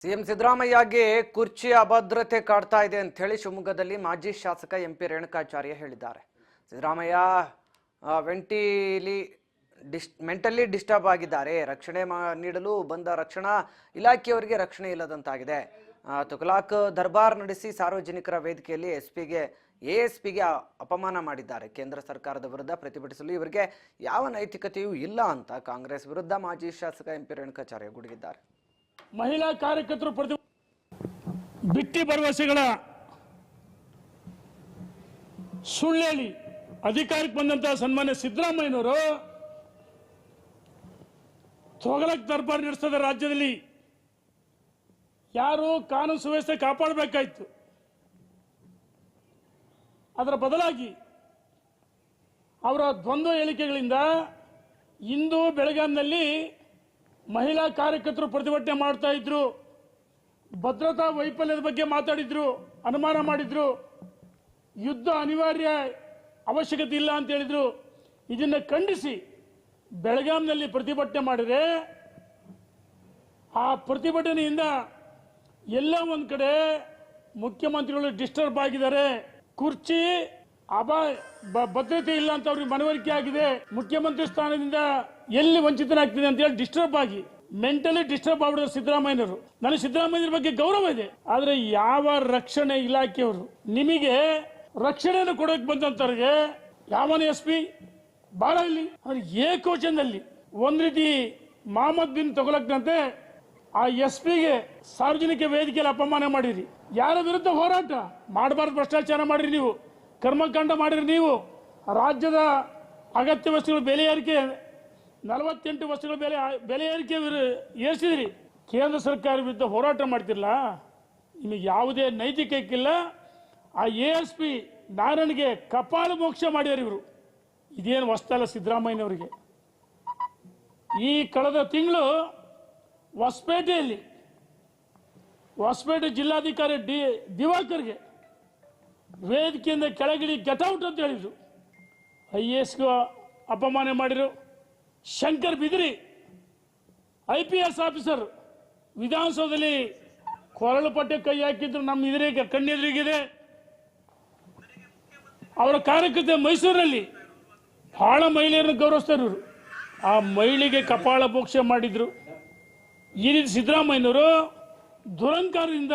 CM ಸಿದ್ದರಾಮಯ್ಯಗೆ ಕುರ್ಚಿ ಅಭದ್ರತೆ ಕಾಡ್ತಾ ಇದೆ ಅಂತ ಹೇಳಿ ಶಿವಮೊಗ್ಗದಲ್ಲಿ ಮಾಜಿ ಶಾಸಕ ಎಂಪಿ ರೇಣುಕಾಚಾರ್ಯ ಹೇಳಿದ್ದಾರೆ. ಸಿದ್ದರಾಮಯ್ಯ ಮೆಂಟಲಿ ಡಿಸ್ಟರ್ಬ್ ಆಗಿದ್ದಾರೆ. ರಕ್ಷಣೆ ನೀಡಲು ಬಂದ ರಕ್ಷಣಾ ಇಲಾಖೆಯವರಿಗೆ ರಕ್ಷಣೆ ಇಲ್ಲದಂತಾಗಿದೆ. ತುಘಲಕ್ ದರ್ಬಾರ್ ನಡೆಸಿ ಸಾರ್ವಜನಿಕರ ವೇದಿಕೆಯಲ್ಲಿ ಎಎಸ್ಪಿಗೆ ಅಪಮಾನ ಮಾಡಿದ್ದಾರೆ. ಕೇಂದ್ರ ಸರ್ಕಾರದ ವಿರುದ್ಧ ಪ್ರತಿಭಟಿಸಲು ಇವರಿಗೆ ಯಾವ ನೈತಿಕತೆಯೂ ಇಲ್ಲ ಅಂತ ಕಾಂಗ್ರೆಸ್ ವಿರುದ್ಧ ಮಾಜಿ ಶಾಸಕ ಎಂಪಿ ರೇಣುಕಾಚಾರ್ಯ ಗುಡುಗಿದ್ದಾರೆ. ಮಹಿಳಾ ಕಾರ್ಯಕರ್ತರು ಬಿಟ್ಟಿ ಭರವಸೆಗಳ ಸುಳ್ಳೇಳಿ ಅಧಿಕಾರಕ್ಕೆ ಬಂದಂತಹ ಸನ್ಮಾನ್ಯ ಸಿದ್ದರಾಮಯ್ಯನವರು ತುಘಲಕ್ ದರ್ಬಾರ್ ನಡೆಸಿದ ರಾಜ್ಯದಲ್ಲಿ ಯಾರು ಕಾನೂನು ಸುವ್ಯವಸ್ಥೆ ಕಾಪಾಡಬೇಕಾಯಿತು. ಅದರ ಬದಲಾಗಿ ಅವರ ದ್ವಂದ್ವ ಹೇಳಿಕೆಗಳಿಂದ ಇಂದು ಬೆಳಗಾವಿನಲ್ಲಿ ಮಹಿಳಾ ಕಾರ್ಯಕರ್ತರು ಪ್ರತಿಭಟನೆ ಮಾಡ್ತಾ ಇದ್ರು. ಭದ್ರತಾ ವೈಫಲ್ಯದ ಬಗ್ಗೆ ಮಾತಾಡಿದ್ರು, ಅನುಮಾನ ಮಾಡಿದ್ರು, ಯುದ್ಧ ಅನಿವಾರ್ಯ ಅವಶ್ಯಕತೆ ಇಲ್ಲ ಅಂತ ಹೇಳಿದ್ರು. ಇದನ್ನ ಖಂಡಿಸಿ ಬೆಳಗಾವಿನಲ್ಲಿ ಪ್ರತಿಭಟನೆ ಮಾಡಿದರೆ ಆ ಪ್ರತಿಭಟನೆಯಿಂದ ಎಲ್ಲ ಒಂದ್ ಕಡೆ ಮುಖ್ಯಮಂತ್ರಿಗಳು ಡಿಸ್ಟರ್ಬ್ ಆಗಿದ್ದಾರೆ. ಕುರ್ಚಿ ಭದ್ರತೆ ಇಲ್ಲ ಅಂತ ಅವ್ರಿಗೆ ಮನವರಿಕೆ ಆಗಿದೆ. ಮುಖ್ಯಮಂತ್ರಿ ಸ್ಥಾನದಿಂದ ಎಲ್ಲಿ ವಂಚಿತನಾಗ್ತಿದೆ ಅಂತ ಹೇಳಿ ಡಿಸ್ಟರ್ಬ್ ಆಗಿ ಮೆಂಟಲಿ ಡಿಸ್ಟರ್ಬ್ ಆಗ್ಬಿಡಿದ್ರು ಸಿದ್ದರಾಮಯ್ಯನವರು. ನನಗೆ ಸಿದ್ದರಾಮಯ್ಯರ ಬಗ್ಗೆ ಗೌರವ ಇದೆ, ಆದ್ರೆ ಯಾವ ರಕ್ಷಣೆ ಇಲಾಖೆಯವರು ನಿಮಗೆ ರಕ್ಷಣೆಯನ್ನು ಕೊಡೋಕೆ ಬಂದಂತವ್ರಿಗೆ ಯಾವನ SP ಬಾಳ ಇಲ್ಲಿ ಅವ್ರಿಗೆ ಏಕವಚನದಲ್ಲಿ ಒಂದ್ ರೀತಿ ಮಹಮ್ಮದ್ ಬಿನ್ ತುಘಲಕ್ನಂತೆ ಆ SPಗೆ ಸಾರ್ವಜನಿಕ ವೇದಿಕೆಯಲ್ಲಿ ಅಪಮಾನ ಮಾಡಿರಿ. ಯಾರ ವಿರುದ್ಧ ಹೋರಾಟ ಮಾಡಬಾರ್ದು, ಭ್ರಷ್ಟಾಚಾರ ಮಾಡಿರಿ, ನೀವು ಕರ್ಮಕಾಂಡ ಮಾಡಿರಿ, ನೀವು ರಾಜ್ಯದ ಅಗತ್ಯ ವಸ್ತುಗಳ ಬೆಲೆ ಏರಿಕೆ 48 ವಸ್ತುಗಳ ಬೆಲೆ ಏರಿಕೆ ಏರಿಸಿದ್ರಿ. ಕೇಂದ್ರ ಸರ್ಕಾರ ವಿರುದ್ಧ ಹೋರಾಟ ಮಾಡ್ತಿರಲ್ಲ, ನಿಮಗೆ ಯಾವುದೇ ನೈತಿಕತೆ ಇಲ್ಲ. ಆ ASP ನಾರಾಯಣ್ಗೆ ಕಪಾಳ ಮೋಕ್ಷ ಮಾಡ್ಯಾರ ಇವರು. ಇದೇನು ಹೊಸ್ತಲ್ಲ ಸಿದ್ದರಾಮಯ್ಯನವರಿಗೆ. ಈ ಕಳೆದ ತಿಂಗಳು ಹೊಸಪೇಟೆ ಜಿಲ್ಲಾಧಿಕಾರಿ ದಿವಾಕರ್ಗೆ ವೇದಿಕೆಯಿಂದ ಕೆಳಗಿಳಿ ಗೆಟೌಟ್ ಅಂತ ಹೇಳಿದ್ರು. IASಗೂ ಅಪಮಾನ ಮಾಡಿರು. ಶಂಕರ್ ಬಿದಿರಿ IPS ಆಫೀಸರ್ ವಿಧಾನಸೌಧದಲ್ಲಿ ಕೊರಳು ಪಟ್ಟೆ ಕೈ ಹಾಕಿದ್ರು. ನಮ್ಮ ಎದುರಿಗೆ ಕಣ್ಣೆದುರಿಗಿದೆ. ಅವರ ಕಾರ್ಯಕರ್ತೆ ಮೈಸೂರಿನಲ್ಲಿ ಬಹಳ ಮಹಿಳೆಯರನ್ನು ಗೌರವಿಸ್ತಾರೆ ಇವರು. ಆ ಮಹಿಳೆಗೆ ಕಪಾಳ ಮೋಕ್ಷ ಮಾಡಿದ್ರು. ಈ ರೀತಿ ಸಿದ್ದರಾಮಯ್ಯನವರು ದುರಂಕಾರದಿಂದ